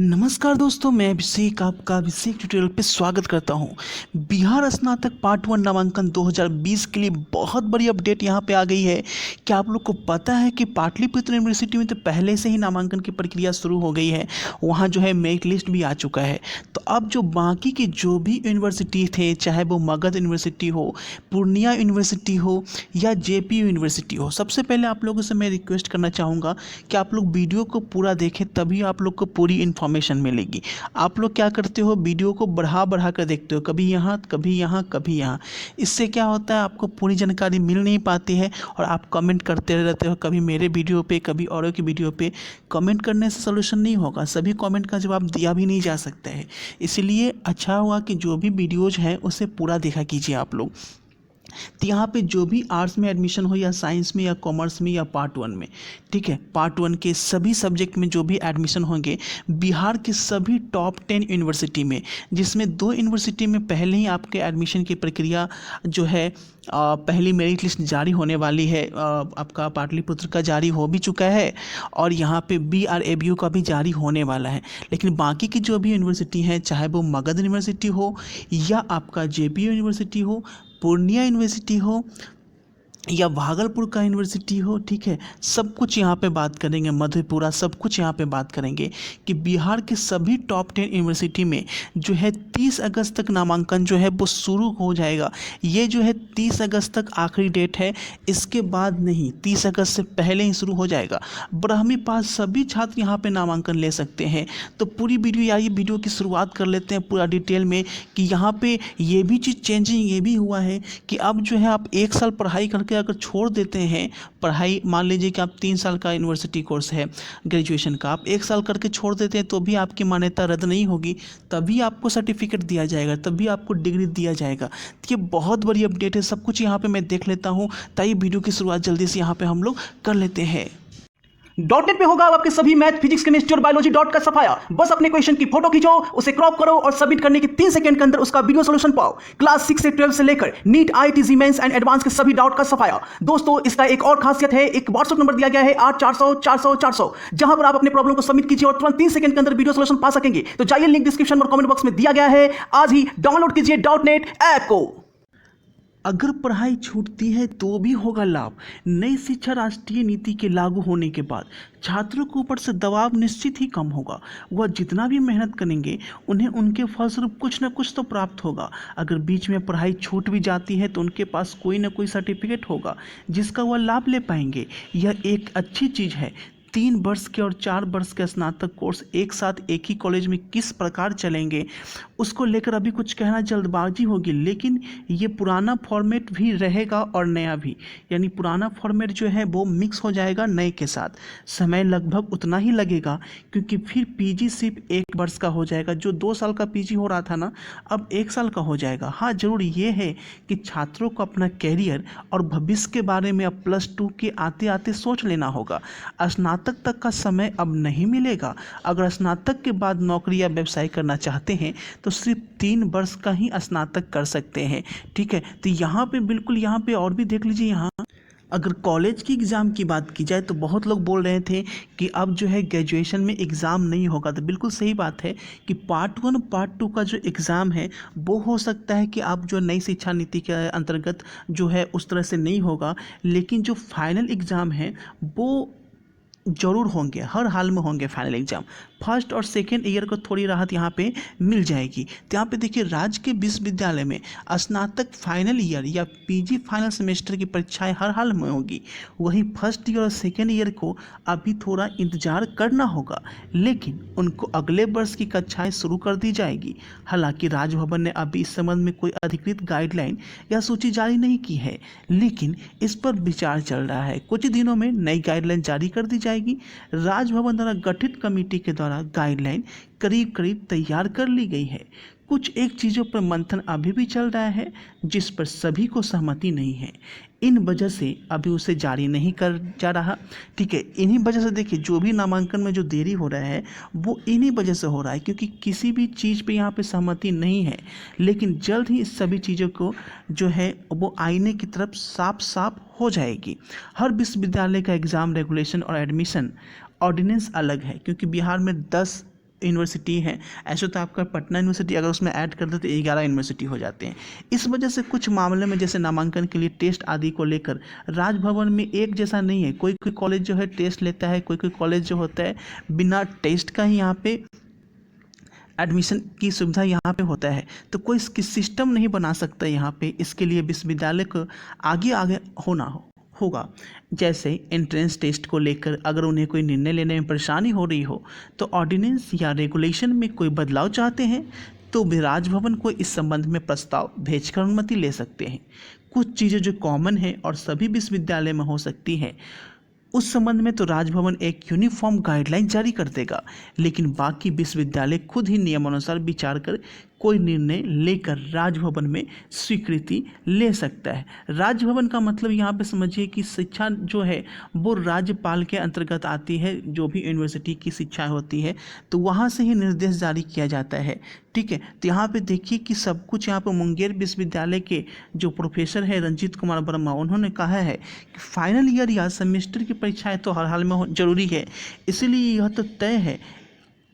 नमस्कार दोस्तों, मैं अभिषेक आपका अभिषेक ट्यूटोरियल पे स्वागत करता हूं। बिहार स्नातक पार्ट 1 नामांकन 2020 के लिए बहुत बड़ी अपडेट यहां पे आ गई है। क्या आप लोग को पता है कि पाटलिपुत्र यूनिवर्सिटी में तो पहले से ही नामांकन की प्रक्रिया शुरू हो गई है, वहां जो है मेरिट लिस्ट भी आ चुका है। तो अब जो बाकी की जो भी यूनिवर्सिटी थे, चाहे वो मगध यूनिवर्सिटी हो, पूर्णिया यूनिवर्सिटी हो या JPU यूनिवर्सिटी हो, सबसे पहले आप लोगों से मैं रिक्वेस्ट करना चाहूँगा कि आप लोग वीडियो को पूरा देखें, तभी आप लोग को पूरी इन्फॉर्मेशन मिलेगी। आप लोग क्या करते हो, वीडियो को बढ़ा कर देखते हो, कभी यहाँ कभी यहाँ कभी यहाँ। इससे क्या होता है, आपको पूरी जानकारी मिल नहीं पाती है और आप कमेंट करते रहते हो, कभी मेरे वीडियो पे कभी औरों की वीडियो पे। कमेंट करने से सोल्यूशन नहीं होगा, सभी कमेंट का जवाब दिया भी नहीं जा सकता है। इसलिए अच्छा हुआ कि जो भी वीडियोज़ हैं उसे पूरा देखा कीजिए आप लोग। तो यहाँ पे जो भी आर्ट्स में एडमिशन हो या साइंस में या कॉमर्स में या पार्ट 1 में, ठीक है, पार्ट 1 के सभी सब्जेक्ट में जो भी एडमिशन होंगे बिहार के सभी टॉप 10 यूनिवर्सिटी में, जिसमें 2 यूनिवर्सिटी में पहले ही आपके एडमिशन की प्रक्रिया जो है पहली मेरिट लिस्ट जारी होने वाली है। आपका पाटलिपुत्र का जारी हो भी चुका है और यहाँ पे BRABU का भी जारी होने वाला है। लेकिन बाकी की जो भी यूनिवर्सिटी हैं, चाहे वो मगध यूनिवर्सिटी हो या आपका JPU यूनिवर्सिटी हो, पूर्णिया यूनिवर्सिटी हो या भागलपुर का यूनिवर्सिटी हो, ठीक है, सब कुछ यहाँ पे बात करेंगे, मधेपुरा, सब कुछ यहाँ पे बात करेंगे कि बिहार के सभी टॉप 10 यूनिवर्सिटी में जो है 30 अगस्त तक नामांकन जो है वो शुरू हो जाएगा। ये जो है 30 अगस्त तक आखिरी डेट है, इसके बाद नहीं, 30 अगस्त से पहले ही शुरू हो जाएगा। ब्राह्मी पास सभी छात्र यहाँ पे नामांकन ले सकते हैं। तो पूरी वीडियो आइए, वीडियो की शुरुआत कर लेते हैं पूरा डिटेल में कि यहाँ पे ये भी चीज़ चेंजिंग ये भी हुआ है कि अब जो है आप 1 साल पढ़ाई करके अगर छोड़ देते हैं पढ़ाई, मान लीजिए कि आप 3 साल का यूनिवर्सिटी कोर्स है ग्रेजुएशन का, आप 1 साल करके छोड़ देते हैं तो भी आपकी मान्यता रद्द नहीं होगी, तभी आपको सर्टिफिकेट दिया जाएगा, तभी आपको डिग्री दिया जाएगा। तो ये बहुत बड़ी अपडेट है। सब कुछ यहाँ पे मैं देख लेता हूँ, ताकि वीडियो की शुरुआत जल्दी से यहाँ पे हम लोग कर लेते हैं। .NET पे होगा आपके सभी मैथ, फिजिक्स, केमिस्ट्री और बायोलॉजी डॉट का सफाया। बस अपने क्वेश्चन की फोटो खींचो, उसे क्रॉप करो और सबमिट करने के 3 सेकंड के अंदर उसका वीडियो सॉल्यूशन पाओ। क्लास 6 से 12 से लेकर NEET, IIT, JEE mains and advance के सभी डाउट का सफाया। दोस्तों, इसका एक और खासियत है, एक व्हाट्सएप नंबर दिया गया है 8400 जहां पर आप अपने प्रॉब्लम को सबमिट कीजिए और तुरंत 3 सेकंड के अंदर वीडियो सॉल्यूशन पा सकेंगे। तो जाइए, लिंक डिस्क्रिप्शन और कमेंट बॉक्स में दिया गया है, आज ही डाउनलोड कीजिए .NET ऐप को। अगर पढ़ाई छूटती है तो भी होगा लाभ। नई शिक्षा राष्ट्रीय नीति के लागू होने के बाद छात्रों के ऊपर से दबाव निश्चित ही कम होगा। वह जितना भी मेहनत करेंगे उन्हें उनके फलस्वरूप कुछ ना कुछ तो प्राप्त होगा। अगर बीच में पढ़ाई छूट भी जाती है तो उनके पास कोई ना कोई सर्टिफिकेट होगा जिसका वह लाभ ले पाएंगे। यह एक अच्छी चीज़ है। 3 वर्ष के और 4 वर्ष के स्नातक कोर्स एक साथ एक ही कॉलेज में किस प्रकार चलेंगे, उसको लेकर अभी कुछ कहना जल्दबाजी होगी, लेकिन ये पुराना फॉर्मेट भी रहेगा और नया भी, यानी पुराना फॉर्मेट जो है वो मिक्स हो जाएगा नए के साथ। समय लगभग उतना ही लगेगा, क्योंकि फिर PG सिर्फ 1 वर्ष का हो जाएगा। जो 2 साल का PG हो रहा था ना, अब 1 साल का हो जाएगा। हाँ, जरूर ये है कि छात्रों को अपना कैरियर और भविष्य के बारे में अब +2 के आते आते सोच लेना होगा। स्नातक तक का समय अब नहीं मिलेगा। अगर स्नातक के बाद नौकरी या व्यवसाय करना चाहते हैं तो सिर्फ 3 वर्ष का ही स्नातक कर सकते हैं, ठीक है। तो यहाँ पे बिल्कुल, यहाँ पे और भी देख लीजिए। यहाँ अगर कॉलेज की एग्ज़ाम की बात की जाए तो बहुत लोग बोल रहे थे कि अब जो है ग्रेजुएशन में एग्ज़ाम नहीं होगा। तो बिल्कुल सही बात है कि पार्ट 1 पार्ट 2 का जो एग्ज़ाम है वो हो सकता है कि अब जो नई शिक्षा नीति के अंतर्गत जो है उस तरह से नहीं होगा, लेकिन जो फाइनल एग्ज़ाम है वो जरूर होंगे, हर हाल में होंगे फाइनल एग्जाम। फर्स्ट और सेकेंड ईयर को थोड़ी राहत यहाँ पे मिल जाएगी। तो यहाँ पे देखिए, राज्य के विश्वविद्यालय में स्नातक फाइनल ईयर या PG फाइनल सेमेस्टर की परीक्षाएं हर हाल में होगी। वहीं फर्स्ट ईयर और सेकेंड ईयर को अभी थोड़ा इंतजार करना होगा, लेकिन उनको अगले वर्ष की कक्षाएं शुरू कर दी जाएगी। हालांकि राजभवन ने अभी इस संबंध में कोई अधिकृत गाइडलाइन या सूची जारी नहीं की है, लेकिन इस पर विचार चल रहा है। कुछ दिनों में नई गाइडलाइन जारी कर दी जाएगी। राजभवन द्वारा गठित कमेटी के द्वारा गाइडलाइन करीब करीब तैयार कर ली गई है। कुछ एक चीज़ों पर मंथन अभी भी चल रहा है जिस पर सभी को सहमति नहीं है। इन वजह से अभी उसे जारी नहीं कर जा रहा, ठीक है। इन्हीं वजह से देखिए, जो भी नामांकन में जो देरी हो रहा है वो इन्हीं वजह से हो रहा है, क्योंकि किसी भी चीज़ पे यहाँ पे सहमति नहीं है। लेकिन जल्द ही इस सभी चीज़ों को जो है वो आईने की तरफ साफ साफ हो जाएगी। हर विश्वविद्यालय का एग्ज़ाम रेगुलेशन और एडमिशन ऑर्डिनेंस अलग है, क्योंकि बिहार में 10 यूनिवर्सिटी हैं, ऐसे तो आपका पटना यूनिवर्सिटी अगर उसमें ऐड कर दे तो 11 यूनिवर्सिटी हो जाते हैं। इस वजह से कुछ मामले में जैसे नामांकन के लिए टेस्ट आदि को लेकर राजभवन में एक जैसा नहीं है। कोई कोई कॉलेज जो है टेस्ट लेता है, कोई कोई कॉलेज जो होता है बिना टेस्ट का ही यहाँ पे एडमिशन की सुविधा यहाँ पे होता है। तो कोई सिस्टम नहीं बना सकता यहाँ पे, इसके लिए विश्वविद्यालय को आगे आगे होगा। जैसे एंट्रेंस टेस्ट को लेकर अगर उन्हें कोई निर्णय लेने में परेशानी हो रही हो तो ऑर्डिनेंस या रेगुलेशन में कोई बदलाव चाहते हैं तो वे राजभवन को इस संबंध में प्रस्ताव भेजकर अनुमति ले सकते हैं। कुछ चीज़ें जो कॉमन है और सभी विश्वविद्यालय में हो सकती हैं उस संबंध में तो राजभवन एक यूनिफॉर्म गाइडलाइन जारी कर देगा, लेकिन बाकी विश्वविद्यालय खुद ही नियमानुसार विचार कर कोई निर्णय लेकर राजभवन में स्वीकृति ले सकता है। राजभवन का मतलब यहाँ पे समझिए कि शिक्षा जो है वो राज्यपाल के अंतर्गत आती है। जो भी यूनिवर्सिटी की शिक्षा होती है तो वहाँ से ही निर्देश जारी किया जाता है, ठीक है। तो यहाँ पे देखिए कि सब कुछ यहाँ पे मुंगेर विश्वविद्यालय के जो प्रोफेसर है रंजीत कुमार वर्मा, उन्होंने कहा है कि फाइनल ईयर या सेमेस्टर की परीक्षाएं तो हर हाल में जरूरी है, इसलिए यह तो तय है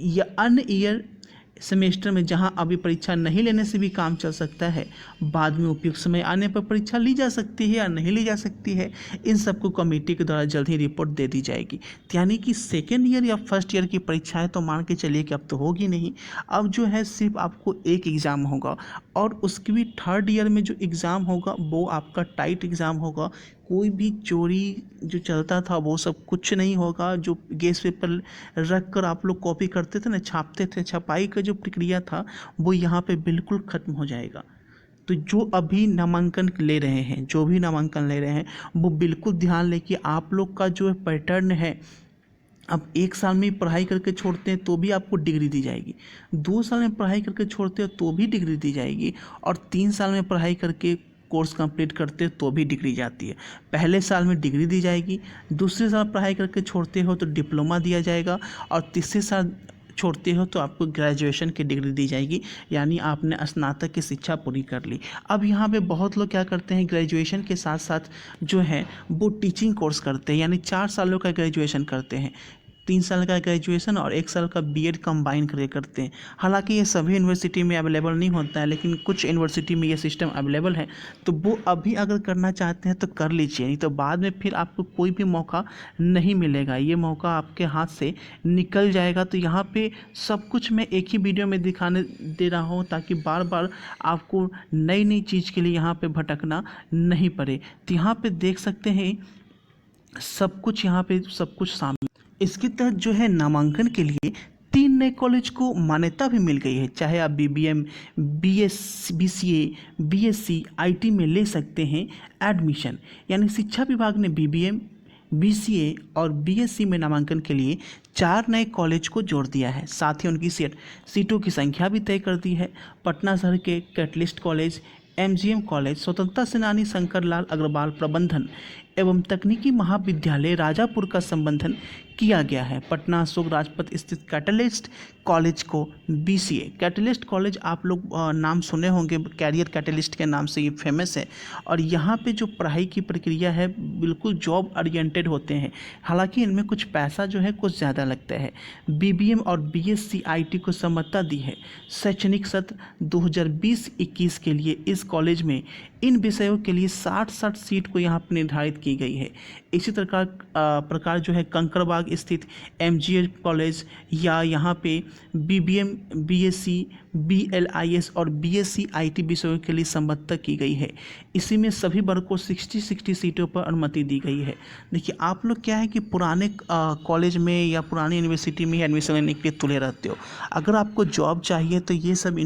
या अन्य ईयर सेमेस्टर में जहां अभी परीक्षा नहीं लेने से भी काम चल सकता है, बाद में उपयुक्त समय आने पर परीक्षा ली जा सकती है या नहीं ली जा सकती है। इन सबको कमेटी के द्वारा जल्द ही रिपोर्ट दे दी जाएगी। यानी कि सेकेंड ईयर या फर्स्ट ईयर की परीक्षाएं तो मान के चलिए कि अब तो होगी नहीं, अब जो है सिर्फ आपको एक एग्ज़ाम होगा और उसकी भी थर्ड ईयर में जो एग्ज़ाम होगा वो आपका टाइट एग्ज़ाम होगा। कोई भी चोरी जो चलता था वो सब कुछ नहीं होगा। जो गेस पेपर रख कर आप लोग कॉपी करते थे ना, छापते थे, छपाई का जो प्रक्रिया था वो यहाँ पे बिल्कुल ख़त्म हो जाएगा। तो जो अभी नामांकन ले रहे हैं, जो भी नामांकन ले रहे हैं वो बिल्कुल ध्यान लें कि आप लोग का जो पैटर्न है, अब 1 साल में पढ़ाई करके छोड़ते हैं तो भी आपको डिग्री दी जाएगी, 2 साल में पढ़ाई करके छोड़ते हो तो भी डिग्री दी जाएगी, और 3 साल में पढ़ाई करके कोर्स कंप्लीट करते हो तो भी डिग्री जाती है। पहले साल में डिग्री दी जाएगी, दूसरे साल पढ़ाई करके छोड़ते हो तो डिप्लोमा दिया जाएगा, और तीसरे साल छोड़ते हो तो आपको ग्रेजुएशन की डिग्री दी जाएगी, यानी आपने स्नातक की शिक्षा पूरी कर ली। अब यहाँ पे बहुत लोग क्या करते हैं, ग्रेजुएशन के साथ साथ जो है वो टीचिंग कोर्स करते हैं, यानी 4 सालों का ग्रेजुएशन करते हैं, 3 साल का ग्रेजुएशन और 1 साल का बीएड कंबाइन करके करते हैं। हालांकि ये सभी यूनिवर्सिटी में अवेलेबल नहीं होता है, लेकिन कुछ यूनिवर्सिटी में ये सिस्टम अवेलेबल है, तो वो अभी अगर करना चाहते हैं तो कर लीजिए, नहीं तो बाद में फिर आपको कोई भी मौका नहीं मिलेगा, ये मौका आपके हाथ से निकल जाएगा। तो यहाँ पे सब कुछ मैं एक ही वीडियो में दिखाने दे रहा हूँ ताकि बार बार आपको नई नई चीज़ के लिए यहाँ पर भटकना नहीं पड़े। तो यहाँ पर देख सकते हैं सब कुछ, यहाँ पर सब कुछ सामने। इसके तहत जो है नामांकन के लिए 3 नए कॉलेज को मान्यता भी मिल गई है। चाहे आप बीबीएम, बीसीए, बीएससी, आईटी में ले सकते हैं एडमिशन, यानी शिक्षा विभाग ने बीबीएम, बीसीए और बीएससी में नामांकन के लिए 4 नए कॉलेज को जोड़ दिया है। साथ ही उनकी सीटों की संख्या भी तय कर दी है। पटना शहर के कैटलिस्ट कॉलेज, एमजीएम कॉलेज, स्वतंत्रता सेनानी शंकरलाल अग्रवाल प्रबंधन एवं तकनीकी महाविद्यालय राजापुर का संबंधन किया गया है। पटना अशोक राजपथ स्थित कैटलिस्ट कॉलेज को बीसीए, कैटलिस्ट कॉलेज आप लोग नाम सुने होंगे, कैरियर कैटलिस्ट के नाम से ये फेमस है, और यहाँ पे जो पढ़ाई की प्रक्रिया है बिल्कुल जॉब ओरिएंटेड होते हैं। हालांकि इनमें कुछ पैसा जो है कुछ ज़्यादा लगता है। बीबीएम और बीएससी आईटी को सम्मतता दी है। शैक्षणिक सत्र 2020-21 के लिए इस कॉलेज में इन विषयों के लिए 60 सीट को यहाँ पर निर्धारित की गई है। इसी प्रकार जो है कंकड़बाग स्थित एमजीए कॉलेज या यहाँ पे बीबीएम, बीएससी, बीएलआईएस और बीएससी आईटी विषयों के लिए सम्मतता की गई है। इसी में सभी वर्ग को 60 सीटों पर अनुमति दी गई है। देखिए आप लोग क्या है कि पुराने कॉलेज में या पुरानी यूनिवर्सिटी में एडमिशन लेने के लिए तुले रहते हो। अगर आपको जॉब चाहिए तो ये सब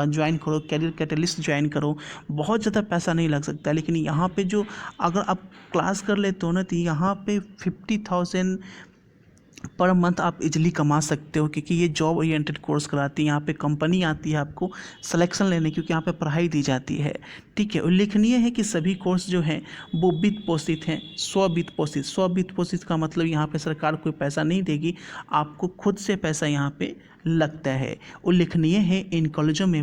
ज्वाइन करो, कैरियर कैटलिस्ट ज्वाइन करो, बहुत ज़्यादा पैसा नहीं लग सकता। लेकिन यहाँ पे जो अगर आप क्लास कर लेते हो ना तो यहाँ पे 50,000 पर मंथ आप इजीली कमा सकते हो, क्योंकि ये जॉब ओरिएंटेड कोर्स कराती है। यहाँ पे कंपनी आती है आपको सिलेक्शन लेने, क्योंकि यहाँ पे पढ़ाई दी जाती है, ठीक है। उल्लेखनीय है कि सभी कोर्स जो हैं वो वित्त पोषित हैं, स्ववित्त पोषित। स्ववित्त पोषित का मतलब यहाँ पे सरकार कोई पैसा नहीं देगी, आपको खुद से पैसा यहाँ पे लगता है। उल्लेखनीय है इन कॉलेजों में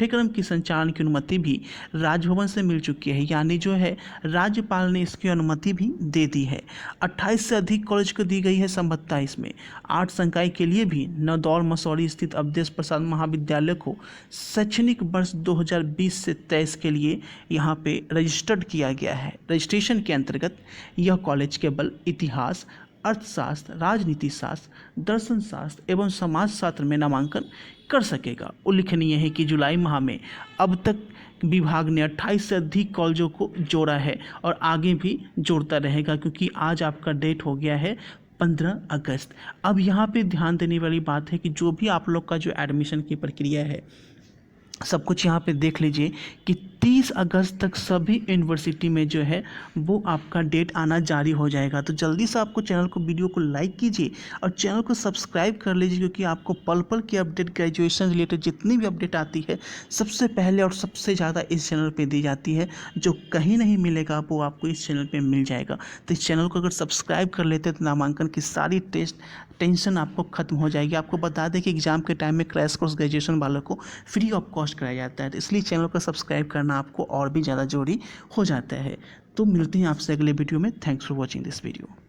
पाठ्यक्रम की संचालन की अनुमति भी राजभवन से मिल चुकी है, यानी जो है राज्यपाल ने इसकी अनुमति भी दे दी है। 28 से अधिक कॉलेज को दी गई है संबद्धता। इसमें 8 संकाय के लिए भी नदौर मसौरी स्थित अवधेश प्रसाद महाविद्यालय को शैक्षणिक वर्ष 2020 से 23 के लिए यहाँ पे रजिस्टर्ड किया गया है। रजिस्ट्रेशन के अंतर्गत यह कॉलेज केवल इतिहास, अर्थशास्त्र, राजनीति शास्त्र, दर्शन शास्त्र एवं समाजशास्त्र में नामांकन कर सकेगा। उल्लेखनीय है कि जुलाई माह में अब तक विभाग ने 28 से अधिक कॉलेजों को जोड़ा है और आगे भी जोड़ता रहेगा, क्योंकि आज आपका डेट हो गया है 15 अगस्त। अब यहाँ पे ध्यान देने वाली बात है कि जो भी आप लोग का जो एडमिशन की प्रक्रिया है सब कुछ यहाँ पे देख लीजिए कि 30 अगस्त तक सभी यूनिवर्सिटी में जो है वो आपका डेट आना जारी हो जाएगा। तो जल्दी से आपको चैनल को, वीडियो को लाइक कीजिए और चैनल को सब्सक्राइब कर लीजिए, क्योंकि आपको पल पल की अपडेट, ग्रेजुएशन रिलेटेड जितनी भी अपडेट आती है सबसे पहले और सबसे ज़्यादा इस चैनल पर दी जाती है। जो कहीं नहीं मिलेगा वो आपको इस चैनल पर मिल जाएगा। तो इस चैनल को अगर सब्सक्राइब कर लेते हैं तो नामांकन की सारी टेंशन आपको खत्म हो जाएगी। आपको बता दें कि एग्जाम के टाइम में क्रैश कोर्स ग्रेजुएशन वालों को फ्री ऑफ कॉस्ट कराया जाता है, तो इसलिए चैनल को सब्सक्राइब करना आपको और भी ज़्यादा जरूरी हो जाता है। तो मिलते हैं आपसे अगले वीडियो में। Thanks for watching this video.